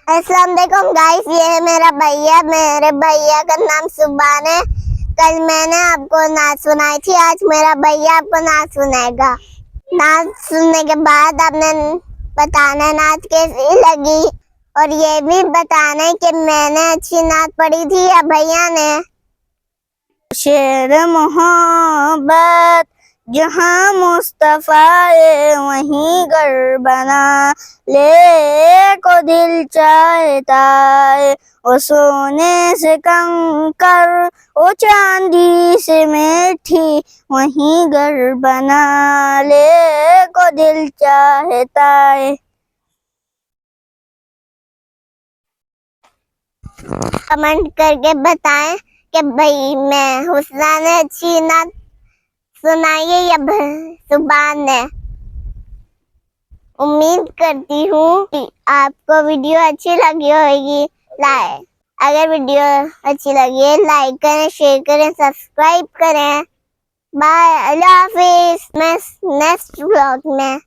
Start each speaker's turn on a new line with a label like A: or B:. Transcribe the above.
A: अस्सलाम वालेकुम गाइस, ये है मेरा भैया। मेरे भैया का नाम सुभान है। कल मैंने आपको नाच सुनाई थी, आज मेरा भैया आपको नाच सुनाएगा। नाच सुनने के बाद आपने बताना नाच कैसी लगी, और ये भी बताना है कि मैंने अच्छी नाच पढ़ी थी या भैया ने। शेर मोहब्बत जहाँ मुस्तफा है वहीं घर बना ले को दिल चाहता है, वो सोने से कंकर वो चांदी से मीठी वहीं घर बना ले को दिल चाहता है। कमेंट करके बताएं कि भाई मैं हुस्ना ने अच्छी नाच सुनाई है या सुभान ने। उम्मीद करती हूँ कि आपको वीडियो अच्छी लगी होगी। अगर वीडियो अच्छी लगी है लाइक करें, शेयर करें, सब्सक्राइब करें। बाय, अल्लाह हाफिज। मैं नेक्स्ट व्लॉग में